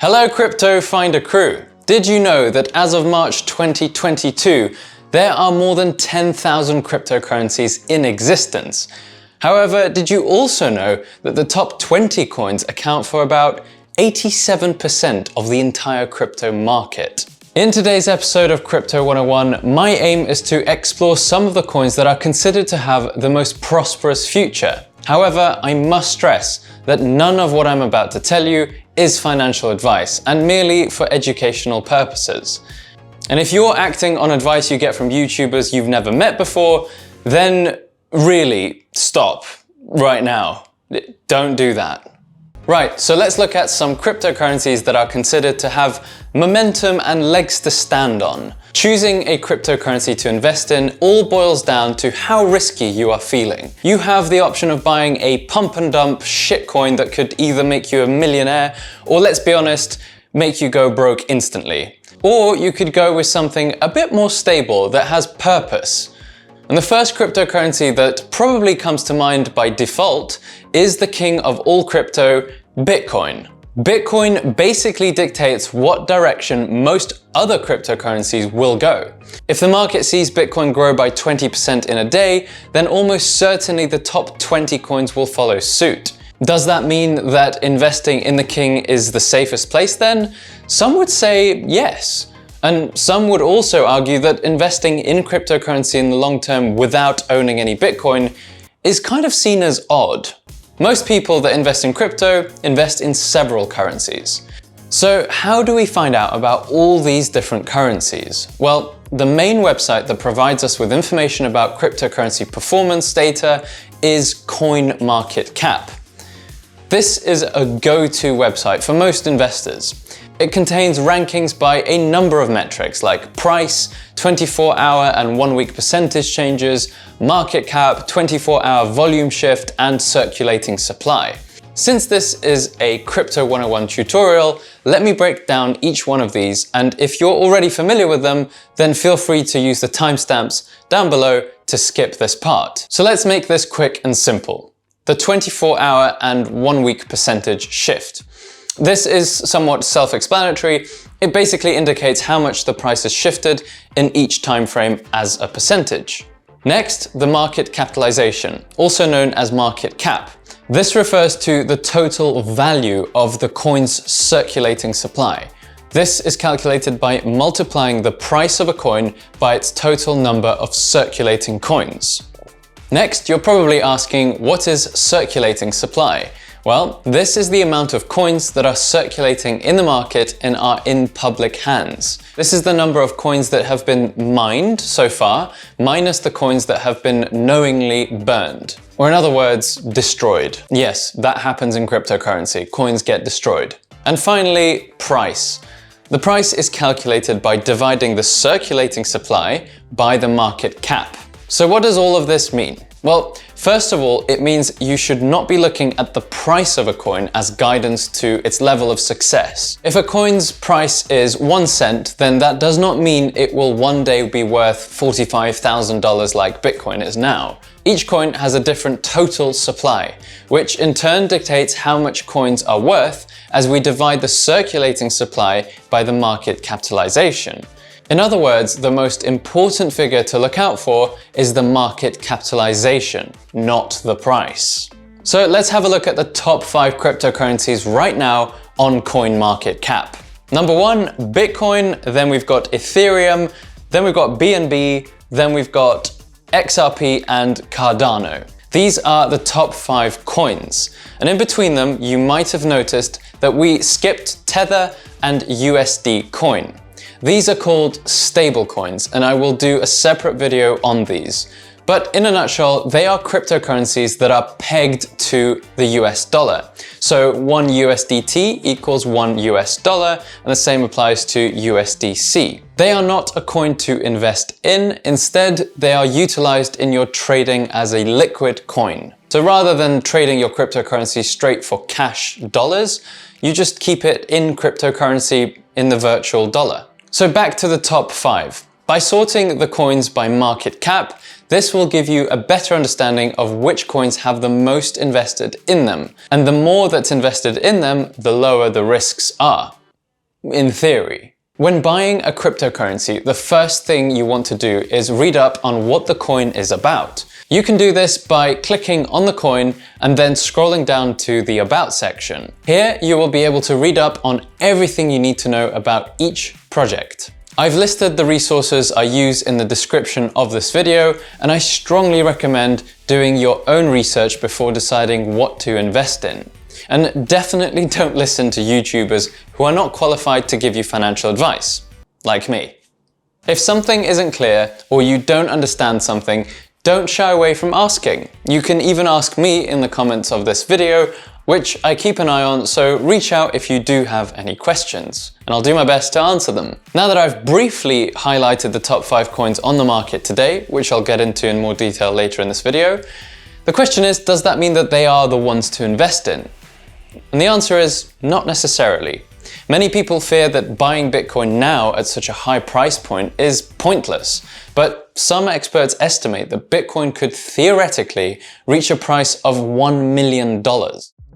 Hello Crypto Finder crew! Did you know that as of March 2022, there are more than 10,000 cryptocurrencies in existence? However, did you also know that the top 20 coins account for about 87% of the entire crypto market? In today's episode of Crypto 101, my aim is to explore some of the coins that are considered to have the most prosperous future. However, I must stress that none of what I'm about to tell you is financial advice and merely for educational purposes. And if you're acting on advice you get from YouTubers you've never met before, then really stop right now. Don't do that. Right, so let's look at some cryptocurrencies that are considered to have momentum and legs to stand on. Choosing a cryptocurrency to invest in all boils down to how risky you are feeling. You have the option of buying a pump and dump shitcoin that could either make you a millionaire or, let's be honest, make you go broke instantly. Or you could go with something a bit more stable that has purpose. And the first cryptocurrency that probably comes to mind by default is the king of all crypto, Bitcoin. Bitcoin basically dictates what direction most other cryptocurrencies will go. If the market sees Bitcoin grow by 20% in a day, then almost certainly the top 20 coins will follow suit. Does that mean that investing in the king is the safest place then? Some would say yes. And some would also argue that investing in cryptocurrency in the long term without owning any Bitcoin is kind of seen as odd. Most people that invest in crypto invest in several currencies. So how do we find out about all these different currencies? Well, the main website that provides us with information about cryptocurrency performance data is CoinMarketCap. This is a go-to website for most investors. It contains rankings by a number of metrics like price, 24-hour and 1-week percentage changes, market cap, 24-hour volume shift, and circulating supply. Since this is a Crypto 101 tutorial, let me break down each one of these, and if you're already familiar with them, then feel free to use the timestamps down below to skip this part. So let's make this quick and simple. The 24-hour and 1-week percentage shift. This is somewhat self-explanatory. It basically indicates how much the price has shifted in each time frame as a percentage. Next, the market capitalization, also known as market cap. This refers to the total value of the coin's circulating supply. This is calculated by multiplying the price of a coin by its total number of circulating coins. Next, you're probably asking, what is circulating supply? Well, this is the amount of coins that are circulating in the market and are in public hands. This is the number of coins that have been mined so far, minus the coins that have been knowingly burned. Or in other words, destroyed. Yes, that happens in cryptocurrency. Coins get destroyed. And finally, price. The price is calculated by dividing the circulating supply by the market cap. So what does all of this mean? Well, first of all, it means you should not be looking at the price of a coin as guidance to its level of success. If a coin's price is 1 cent, then that does not mean it will one day be worth $45,000 like Bitcoin is now. Each coin has a different total supply, which in turn dictates how much coins are worth as we divide the circulating supply by the market capitalization. In other words, the most important figure to look out for is the market capitalization, not the price. So let's have a look at the top 5 cryptocurrencies right now on CoinMarketCap. Number 1, Bitcoin, then we've got Ethereum, then we've got BNB, then we've got XRP and Cardano. These are the top 5 coins. And in between them, you might have noticed that we skipped Tether and USD Coin. These are called stablecoins, and I will do a separate video on these. But in a nutshell, they are cryptocurrencies that are pegged to the US dollar. So 1 USDT equals 1 US dollar, and the same applies to USDC. They are not a coin to invest in. Instead, they are utilized in your trading as a liquid coin. So rather than trading your cryptocurrency straight for cash dollars, you just keep it in cryptocurrency in the virtual dollar. So back to the top 5. By sorting the coins by market cap, this will give you a better understanding of which coins have the most invested in them. And the more that's invested in them, the lower the risks are. in theory. When buying a cryptocurrency, the first thing you want to do is read up on what the coin is about. You can do this by clicking on the coin and then scrolling down to the About section. Here, you will be able to read up on everything you need to know about each project. I've listed the resources I use in the description of this video, and I strongly recommend doing your own research before deciding what to invest in. And definitely don't listen to YouTubers who are not qualified to give you financial advice, like me. If something isn't clear or you don't understand something, don't shy away from asking. You can even ask me in the comments of this video, which I keep an eye on, so reach out if you do have any questions, and I'll do my best to answer them. Now that I've briefly highlighted the top 5 coins on the market today, which I'll get into in more detail later in this video, the question is, does that mean that they are the ones to invest in? And the answer is not necessarily. Many people fear that buying Bitcoin now at such a high price point is pointless, but some experts estimate that Bitcoin could theoretically reach a price of $1 million.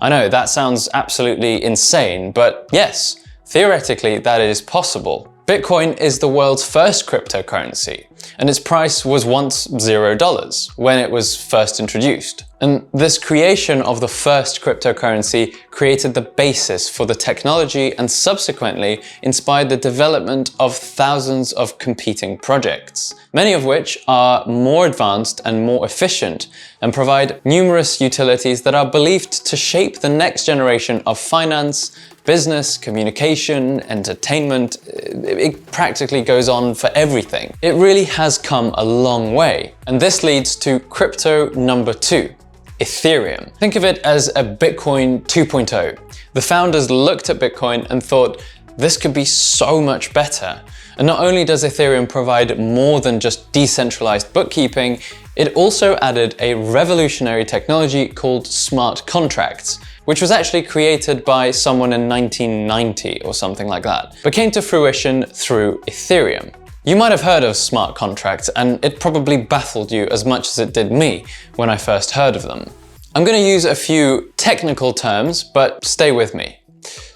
I know that sounds absolutely insane, but yes, theoretically that is possible. Bitcoin is the world's first cryptocurrency, and its price was once $0 when it was first introduced. And this creation of the first cryptocurrency created the basis for the technology and subsequently inspired the development of thousands of competing projects, many of which are more advanced and more efficient and provide numerous utilities that are believed to shape the next generation of finance, business, communication, entertainment. It practically goes on for everything. It really has come a long way. And this leads to crypto number 2, Ethereum. Think of it as a Bitcoin 2.0. The founders looked at Bitcoin and thought, this could be so much better. And not only does Ethereum provide more than just decentralized bookkeeping, it also added a revolutionary technology called smart contracts, which was actually created by someone in 1990 or something like that, but came to fruition through Ethereum. You might have heard of smart contracts, and it probably baffled you as much as it did me when I first heard of them. I'm going to use a few technical terms, but stay with me.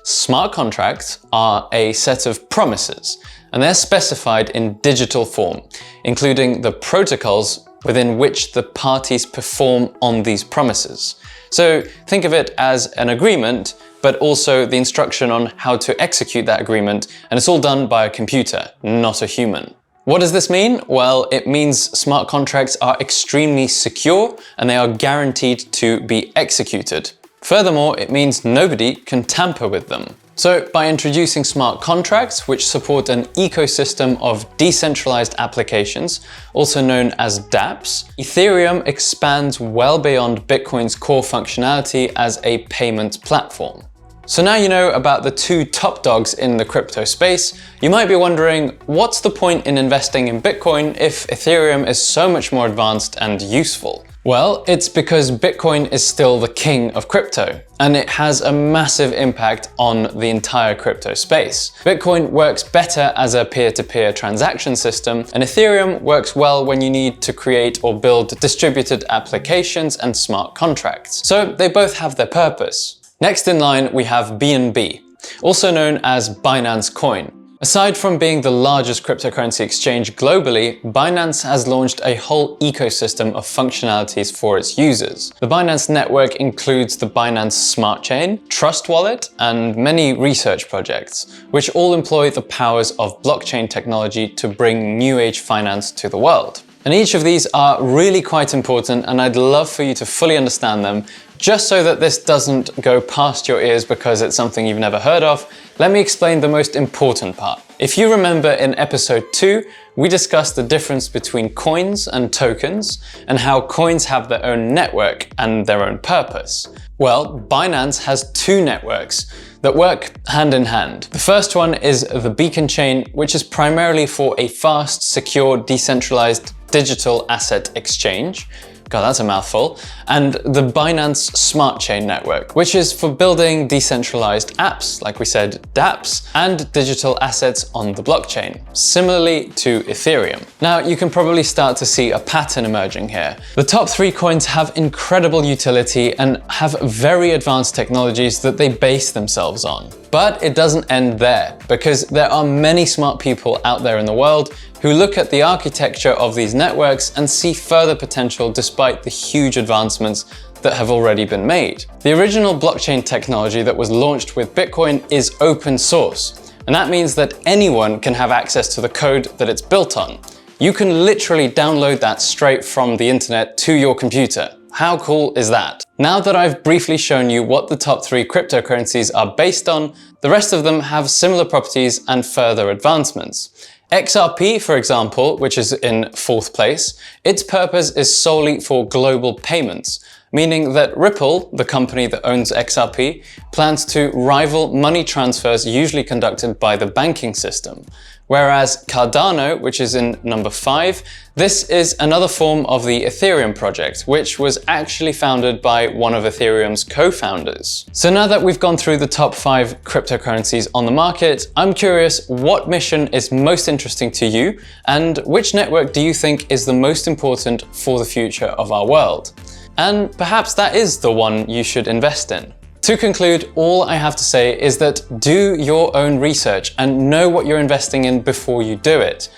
Smart contracts are a set of promises, and they're specified in digital form, including the protocols within which the parties perform on these promises. So think of it as an agreement, but also the instruction on how to execute that agreement, and it's all done by a computer, not a human. What does this mean? Well, it means smart contracts are extremely secure and they are guaranteed to be executed. Furthermore, it means nobody can tamper with them. So by introducing smart contracts, which support an ecosystem of decentralized applications, also known as dApps, Ethereum expands well beyond Bitcoin's core functionality as a payment platform. So now you know about the 2 top dogs in the crypto space, you might be wondering, what's the point in investing in Bitcoin if Ethereum is so much more advanced and useful? Well, it's because Bitcoin is still the king of crypto, and it has a massive impact on the entire crypto space. Bitcoin works better as a peer-to-peer transaction system, and Ethereum works well when you need to create or build distributed applications and smart contracts. So they both have their purpose. Next in line, we have BNB, also known as Binance Coin. Aside from being the largest cryptocurrency exchange globally, Binance has launched a whole ecosystem of functionalities for its users. The Binance network includes the Binance Smart Chain, Trust Wallet, and many research projects, which all employ the powers of blockchain technology to bring new age finance to the world. And each of these are really quite important, and I'd love for you to fully understand them. Just so that this doesn't go past your ears because it's something you've never heard of, let me explain the most important part. If you remember in episode 2, we discussed the difference between coins and tokens and how coins have their own network and their own purpose. Well, Binance has 2 networks that work hand in hand. The first one is the Beacon Chain, which is primarily for a fast, secure, decentralized digital asset exchange. God, that's a mouthful. And the Binance Smart Chain network, which is for building decentralized apps, like we said, dApps, and digital assets on the blockchain, similarly to Ethereum. Now, you can probably start to see a pattern emerging here. The top 3 coins have incredible utility and have very advanced technologies that they base themselves on. But it doesn't end there, because there are many smart people out there in the world who look at the architecture of these networks and see further potential despite the huge advancements that have already been made. The original blockchain technology that was launched with Bitcoin is open source, and that means that anyone can have access to the code that it's built on. You can literally download that straight from the internet to your computer. How cool is that? Now that I've briefly shown you what the top 3 cryptocurrencies are based on, the rest of them have similar properties and further advancements. XRP, for example, which is in 4th place, its purpose is solely for global payments, meaning that Ripple, the company that owns XRP, plans to rival money transfers usually conducted by the banking system. Whereas Cardano, which is in number 5, this is another form of the Ethereum project, which was actually founded by one of Ethereum's co-founders. So now that we've gone through the top 5 cryptocurrencies on the market, I'm curious what mission is most interesting to you, and which network do you think is the most important for the future of our world? And perhaps that is the one you should invest in. To conclude, all I have to say is that do your own research and know what you're investing in before you do it.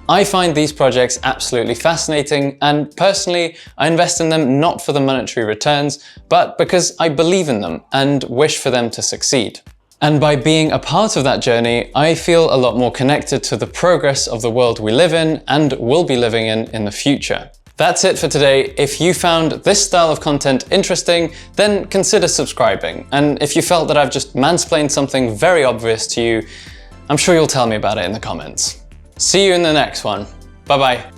I find these projects absolutely fascinating, and personally, I invest in them not for the monetary returns, but because I believe in them and wish for them to succeed. And by being a part of that journey, I feel a lot more connected to the progress of the world we live in and will be living in the future. That's it for today. If you found this style of content interesting, then consider subscribing. And if you felt that I've just mansplained something very obvious to you, I'm sure you'll tell me about it in the comments. See you in the next one. Bye bye.